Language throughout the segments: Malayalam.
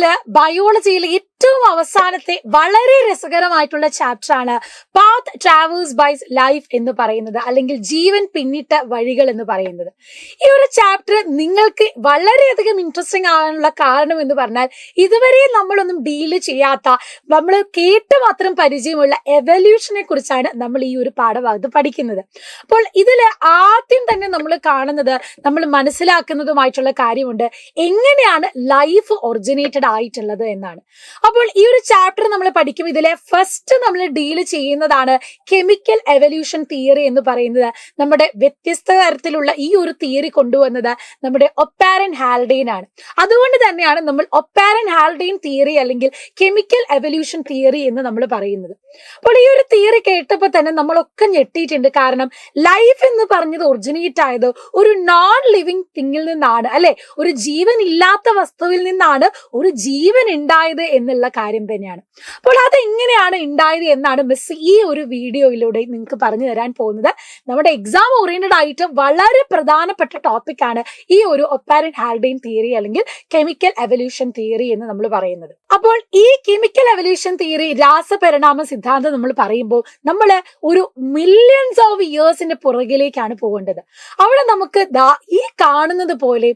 ഇതില് ബയോളജിയിലെ ഏറ്റവും അവസാനത്തെ വളരെ രസകരമായിട്ടുള്ള ചാപ്റ്റർ ആണ് പാത്ത് ട്രാവേഴ്സ് ബൈ ലൈഫ് എന്ന് പറയുന്നത്, അല്ലെങ്കിൽ ജീവൻ പിന്നിട്ട വഴികൾ എന്ന് പറയുന്നത്. ഈ ഒരു ചാപ്റ്റർ നിങ്ങൾക്ക് വളരെയധികം ഇൻട്രസ്റ്റിംഗ് ആകാനുള്ള കാരണം എന്ന് പറഞ്ഞാൽ, ഇതുവരെ നമ്മളൊന്നും ഡീല് ചെയ്യാത്ത, നമ്മൾ കേട്ട് മാത്രം പരിചയമുള്ള എവല്യൂഷനെ കുറിച്ചാണ് നമ്മൾ ഈ ഒരു പാഠഭാഗത്ത് പഠിക്കുന്നത്. അപ്പോൾ ഇതില് ആദ്യം തന്നെ നമ്മൾ കാണുന്നത്, നമ്മൾ മനസ്സിലാക്കുന്നതുമായിട്ടുള്ള കാര്യമുണ്ട്, എങ്ങനെയാണ് ലൈഫ് ഒറിജിനേറ്റഡ് ആയിട്ടുള്ളത് എന്നാണ്. അപ്പോൾ ഈ ഒരു ചാപ്റ്റർ നമ്മൾ പഠിക്കും. ഇതിലെ ഫസ്റ്റ് നമ്മൾ ഡീൽ ചെയ്യുന്നതാണ് കെമിക്കൽ എവല്യൂഷൻ തിയറി എന്ന് പറയുന്നത്. നമ്മുടെ വ്യത്യസ്ത തരത്തിലുള്ള ഈ ഒരു തിയറി കൊണ്ടുവന്നത് നമ്മുടെ ഒപ്പാരൻ ഹാൽഡെയിൻ ആണ്. അതുകൊണ്ട് തന്നെയാണ് നമ്മൾ ഒപ്പാരൻ ഹാൽഡെയിൻ തിയറി അല്ലെങ്കിൽ കെമിക്കൽ എവല്യൂഷൻ തിയറി എന്ന് നമ്മൾ പറയുന്നത്. അപ്പോൾ ഈ ഒരു തിയറി കേട്ടപ്പോൾ തന്നെ നമ്മളൊക്കെ ഞെട്ടിയിട്ടുണ്ട്. കാരണം ലൈഫ് എന്ന് പറഞ്ഞത് ഒറിജിനേറ്റ് ആയത് ഒരു നോൺ ലിവിങ് തിങ്ങിൽ നിന്നാണ്, അല്ലെ? ഒരു ജീവൻ ഇല്ലാത്ത വസ്തുവിൽ നിന്നാണ് ഒരു ജീവൻ ഉണ്ടായത് എന്നുള്ള കാര്യം തന്നെയാണ്. അപ്പോൾ അതെങ്ങനെയാണ് ഉണ്ടായത് എന്നാണ് മിസ് ഈ ഒരു വീഡിയോയിലൂടെ നിങ്ങൾക്ക് പറഞ്ഞു തരാൻ പോകുന്നത്. നമ്മുടെ എക്സാം ഓറിയന്റഡ് ആയിട്ട് വളരെ പ്രധാനപ്പെട്ട ടോപ്പിക് ആണ് ഈ ഒരു ഒപ്പാരൻ ഹാൽഡെയിൻ തിയറി അല്ലെങ്കിൽ കെമിക്കൽ എവല്യൂഷൻ തിയറി എന്ന് നമ്മൾ പറയുന്നത്. അപ്പോൾ ഈ കെമിക്കൽ എവല്യൂഷൻ തിയറി, രാസപരിണാമ സിദ്ധാന്തം നമ്മൾ പറയുമ്പോൾ നമ്മൾ ഒരു മില്യൺസ് ഓഫ് ഇയേഴ്സിന്റെ പുറകിലേക്കാണ് പോകേണ്ടത്. അവിടെ നമുക്ക് ഈ കാണുന്നത് പോലെ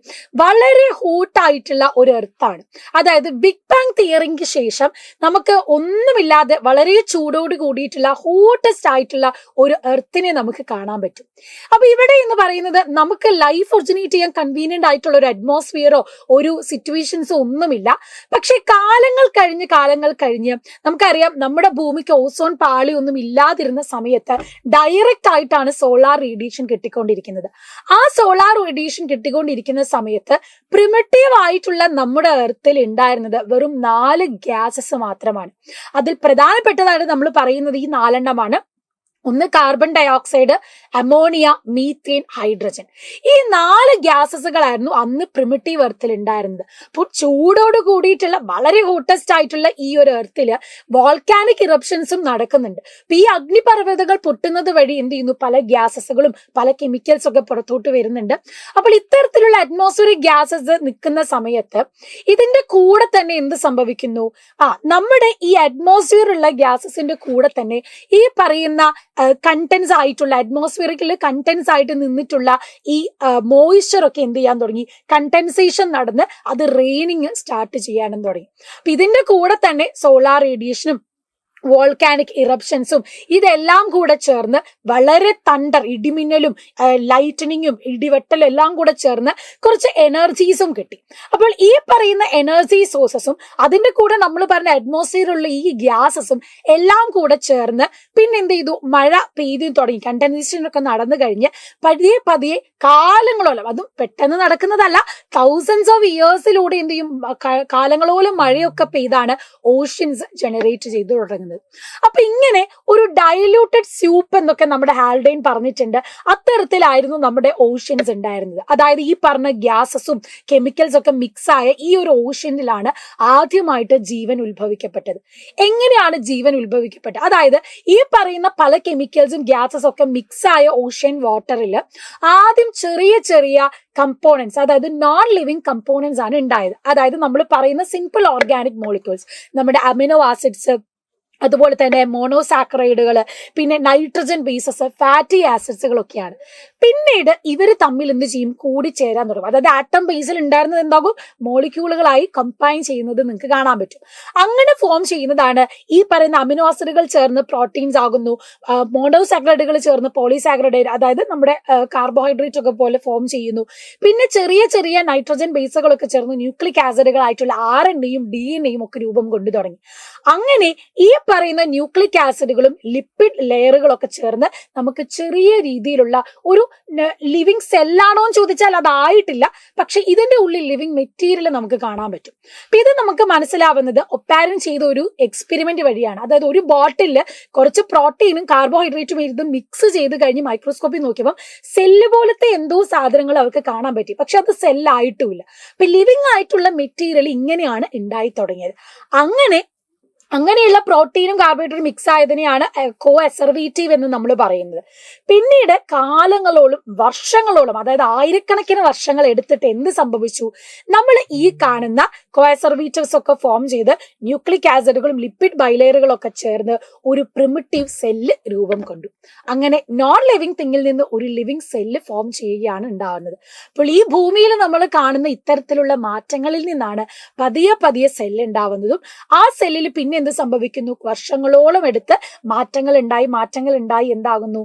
വളരെ ഹോട്ടായിട്ടുള്ള ഒരു എർത്താണ്. അതായത് ബിഗ് ബാങ് തിയറിക്ക് ശേഷം നമുക്ക് ഒന്നുമില്ലാതെ വളരെ ചൂടോട് കൂടിയിട്ടുള്ള ഹോട്ടസ്റ്റ് ആയിട്ടുള്ള ഒരു എർത്തിനെ നമുക്ക് കാണാൻ പറ്റും. അപ്പൊ ഇവിടെ എന്ന് പറയുന്നത്, നമുക്ക് ലൈഫ് ഒറിജിനേറ്റ് ചെയ്യാൻ കൺവീനിയന്റ് ആയിട്ടുള്ള ഒരു അറ്റ്മോസ്ഫിയറോ ഒരു സിറ്റുവേഷൻസോ ഒന്നുമില്ല. പക്ഷെ കാലങ്ങൾ കഴിഞ്ഞ് നമുക്കറിയാം, നമ്മുടെ ഭൂമിക്ക് ഓസോൺ പാളി ഒന്നും ഇല്ലാതിരുന്ന സമയത്ത് ഡയറക്റ്റ് ആയിട്ടാണ് സോളാർ റേഡിയേഷൻ കിട്ടിക്കൊണ്ടിരിക്കുന്നത്. ആ സോളാർ റേഡിയേഷൻ കിട്ടിക്കൊണ്ടിരിക്കുന്ന സമയത്ത് പ്രിമിറ്റീവ് ആയിട്ടുള്ള നമ്മുടെ എർത്തിൽ ഉണ്ടായിരുന്നത് വെറും 4 ഗ്യാസസ് മാത്രമാണ്. അതിൽ പ്രധാനപ്പെട്ടതാണ് നമ്മൾ പറയുന്നത് ഈ 4 ഒന്ന് carbon dioxide, ammonia, methane, hydrogen. ഈ 4 ഗ്യാസസുകളായിരുന്നു അന്ന് പ്രിമിറ്റീവ് എർത്തിൽ ഉണ്ടായിരുന്നത്. അപ്പോൾ ചൂടോട് കൂടിയിട്ടുള്ള വളരെ ഹോട്ടസ്റ്റ് ആയിട്ടുള്ള ഈ ഒരു എർത്തില് വോൾക്കാനിക് ഇറപ്ഷൻസും നടക്കുന്നുണ്ട്. അപ്പൊ ഈ അഗ്നിപർവ്വതങ്ങൾ പൊട്ടുന്നത് വഴി എന്ത് ചെയ്യുന്നു, പല ഗ്യാസസുകളും പല കെമിക്കൽസ് ഒക്കെ പുറത്തോട്ട് വരുന്നുണ്ട്. അപ്പോൾ ഇത്തരത്തിലുള്ള അറ്റ്മോസ്ഫിയറിക് ഗ്യാസസ് നിൽക്കുന്ന സമയത്ത് ഇതിന്റെ കൂടെ തന്നെ എന്ത് സംഭവിക്കുന്നു, നമ്മുടെ ഈ അറ്റ്മോസ്ഫിയറുള്ള ഗ്യാസസിന്റെ കൂടെ തന്നെ ഈ പറയുന്ന കണ്ടൻസ് ആയിട്ടുള്ള, അറ്റ്മോസ്ഫിയറിൽ കണ്ടൻസ് ആയിട്ട് നിന്നിട്ടുള്ള ഈ മോയിസ്ചർ ഒക്കെ എന്ത് ചെയ്യാൻ തുടങ്ങി, കണ്ടൻസേഷൻ നടന്ന് അത് റെയിനിങ് സ്റ്റാർട്ട് ചെയ്യാനും തുടങ്ങി. അപ്പൊ ഇതിന്റെ കൂടെ തന്നെ സോളാർ റേഡിയേഷനും വോൾക്കാനിക് ഇറപ്ഷൻസും ഇതെല്ലാം കൂടെ ചേർന്ന് വളരെ തണ്ടർ, ഇടിമിന്നലും ലൈറ്റനിങ്ങും ഇടിവെട്ടലും എല്ലാം കൂടെ ചേർന്ന് കുറച്ച് എനർജീസും കിട്ടി. അപ്പോൾ ഈ പറയുന്ന എനർജി സോഴ്സസും അതിന്റെ കൂടെ നമ്മൾ പറഞ്ഞ അറ്റ്മോസ്ഫിയറിലുള്ള ഈ ഗ്യാസസും എല്ലാം കൂടെ ചേർന്ന് പിന്നെ എന്ത് ചെയ്തു, മഴ പെയ്തു തുടങ്ങി. കണ്ടൻസേഷൻ ഒക്കെ നടന്നു കഴിഞ്ഞ് പതിയെ കാലങ്ങളോളം, അതും പെട്ടെന്ന് നടക്കുന്നതല്ല, തൗസൻഡ്സ് ഓഫ് ഇയേഴ്സിലൂടെ എന്ത് ചെയ്യും, കാലങ്ങളോളം മഴയൊക്കെ പെയ്താണ് ഓഷ്യൻസ് ജനറേറ്റ് ചെയ്തു തുടങ്ങുന്നത്. അപ്പൊ ഇങ്ങനെ ഒരു ഡൈല്യൂട്ടഡ് സ്യൂപ്പ് എന്നൊക്കെ നമ്മുടെ ഹാൽഡെയിൻ പറഞ്ഞിട്ടുണ്ട്. അത്തരത്തിലായിരുന്നു നമ്മുടെ ഓഷ്യൻസ് ഉണ്ടായിരുന്നത്. അതായത് ഈ പറഞ്ഞ ഗ്യാസസും കെമിക്കൽസ് ഒക്കെ മിക്സ് ആയ ഈ ഒരു ഓഷ്യനിലാണ് ആദ്യമായിട്ട് ജീവൻ ഉത്ഭവിക്കപ്പെട്ടത്. എങ്ങനെയാണ് ജീവൻ ഉത്ഭവിക്കപ്പെട്ടത്? അതായത് ഈ പറയുന്ന പല കെമിക്കൽസും ഗ്യാസസും ഒക്കെ മിക്സ് ആയ ഓഷ്യൻ വാട്ടറിൽ ആദ്യം ചെറിയ കമ്പോണൻസ്, അതായത് നോൺ ലിവിങ് കമ്പോണൻസ് ആണ് ഉണ്ടായത്. അതായത് നമ്മൾ പറയുന്ന സിമ്പിൾ ഓർഗാനിക് മോളിക്യൂൾസ്, നമ്മുടെ അമിനോ ആസിഡ്സ്, അതുപോലെ തന്നെ മോണോസാക്കറൈഡുകൾ, പിന്നെ നൈട്രജൻ ബേസസ്, ഫാറ്റി ആസിഡ്സുകളൊക്കെയാണ്. പിന്നീട് ഇവർ തമ്മിൽ എന്ത് ചെയ്യും, കൂടിച്ചേരാൻ തുടങ്ങും. അതായത് ആറ്റം ബേസിൽ ഉണ്ടായിരുന്നത് എന്താകും, മോളിക്യൂളുകളായി കമ്പൈൻ ചെയ്യുന്നത് നിങ്ങൾക്ക് കാണാൻ പറ്റും. അങ്ങനെ ഫോം ചെയ്യുന്നതാണ് ഈ പറയുന്ന അമിനോ ആസിഡുകൾ ചേർന്ന് പ്രോട്ടീൻസ് ആകുന്നു, മോണോസാക്കറൈഡുകൾ ചേർന്ന് പോളിസാക്കറൈഡ്, അതായത് നമ്മുടെ കാർബോഹൈഡ്രേറ്റ് ഒക്കെ പോലെ ഫോം ചെയ്യുന്നു. പിന്നെ ചെറിയ നൈട്രജൻ ബേസുകളൊക്കെ ചേർന്ന് ന്യൂക്ലിക് ആസിഡുകളായിട്ടുള്ള RNAയും DNA ഒക്കെ രൂപം കൊണ്ടു തുടങ്ങി. അങ്ങനെ ഈ പറയുന്ന ന്യൂക്ലിക് ആസിഡുകളും ലിപ്പിഡ് ലെയറുകളൊക്കെ ചേർന്ന് നമുക്ക് ചെറിയ രീതിയിലുള്ള ഒരു ലിവിങ് സെല്ലാണോ എന്ന് ചോദിച്ചാൽ അതായിട്ടില്ല, പക്ഷെ ഇതിന്റെ ഉള്ളിൽ ലിവിങ് മെറ്റീരിയൽ നമുക്ക് കാണാൻ പറ്റും. അപ്പൊ ഇത് നമുക്ക് മനസ്സിലാവുന്നത് ഒപ്പാരൻ ചെയ്ത ഒരു എക്സ്പെരിമെന്റ് വഴിയാണ്. അതായത് ഒരു ബോട്ടിലിൽ കുറച്ച് പ്രോട്ടീനും കാർബോഹൈഡ്രേറ്റും ഇത് മിക്സ് ചെയ്ത് കഴിഞ്ഞ് മൈക്രോസ്കോപ്പിൽ നോക്കിയപ്പോൾ സെല്ല് പോലത്തെ എന്തോ സാധനങ്ങൾ അവർക്ക് കാണാൻ പറ്റി, പക്ഷെ അത് സെല്ലായിട്ടുമില്ല. അപ്പൊ ലിവിങ് ആയിട്ടുള്ള മെറ്റീരിയൽ ഇങ്ങനെയാണ് ഉണ്ടായി തുടങ്ങിയത്. അങ്ങനെ അങ്ങനെയുള്ള പ്രോട്ടീനും കാർബോഹൈഡ്രേറ്റും മിക്സ് ആയതിനെയാണ് കോ അസർവേറ്റീവ് എന്ന് നമ്മൾ പറയുന്നത്. പിന്നീട് കാലങ്ങളോളം വർഷങ്ങളോളം, അതായത് ആയിരക്കണക്കിന് വർഷങ്ങൾ എടുത്തിട്ട് എന്ത് സംഭവിച്ചു, നമ്മൾ ഈ കാണുന്ന കോ അസർവേറ്റീവ്സ് ഒക്കെ ഫോം ചെയ്ത് ന്യൂക്ലിക് ആസിഡുകളും ലിപ്പിഡ് ബൈലെയറുകളും ഒക്കെ ചേർന്ന് ഒരു പ്രിമിറ്റീവ് സെല്ല് രൂപം കൊണ്ടു. അങ്ങനെ നോൺ ലിവിങ് തിങ്ങിൽ നിന്ന് ഒരു ലിവിങ് സെല്ല് ഫോം ചെയ്യുകയാണ് ഉണ്ടാവുന്നത്. അപ്പോൾ ഈ ഭൂമിയിൽ നമ്മൾ കാണുന്ന ഇത്തരത്തിലുള്ള മാറ്റങ്ങളിൽ നിന്നാണ് പതിയെ പതിയെ സെല്ല് ഉണ്ടാവുന്നതും ആ സെല്ലിൽ പിന്നെ എന്ത് സംഭവിക്കുന്നു, വർഷങ്ങളോളം എടുത്ത് മാറ്റങ്ങൾ ഉണ്ടായി എന്താകുന്നു,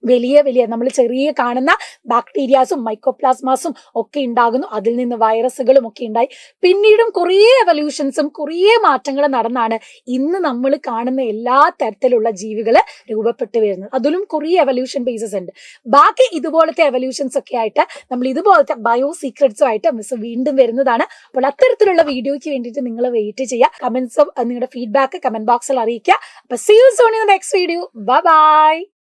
വലിയ നമ്മൾ ചെറിയ കാണുന്ന ബാക്ടീരിയാസും മൈക്കോപ്ലാസ്മാസും ഒക്കെ ഉണ്ടാകുന്നു. അതിൽ നിന്ന് വൈറസുകളും ഒക്കെ ഉണ്ടായി. പിന്നീടും കുറേ എവല്യൂഷൻസും കുറേ മാറ്റങ്ങളും നടന്നാണ് ഇന്ന് നമ്മൾ കാണുന്ന എല്ലാ തരത്തിലുള്ള ജീവികള് രൂപപ്പെട്ടു വരുന്നത്. അതിലും കുറേ എവല്യൂഷൻ ബേസസ് ഉണ്ട്. ബാക്കി ഇതുപോലത്തെ എവല്യൂഷൻസ് ഒക്കെ ആയിട്ട് നമ്മൾ ഇതുപോലത്തെ ബയോ സീക്രട്സും ആയിട്ട് മിസ് വീണ്ടും വരുന്നതാണ്. അപ്പോൾ അത്തരത്തിലുള്ള വീഡിയോയ്ക്ക് വേണ്ടിയിട്ട് നിങ്ങൾ വെയിറ്റ് ചെയ്യുക. കമന്റ്സും നിങ്ങളുടെ ഫീഡ്ബാക്ക് കമന്റ് ബോക്സിൽ അറിയിക്കുക. അപ്പൊ see you soon in the next video. Bye bye.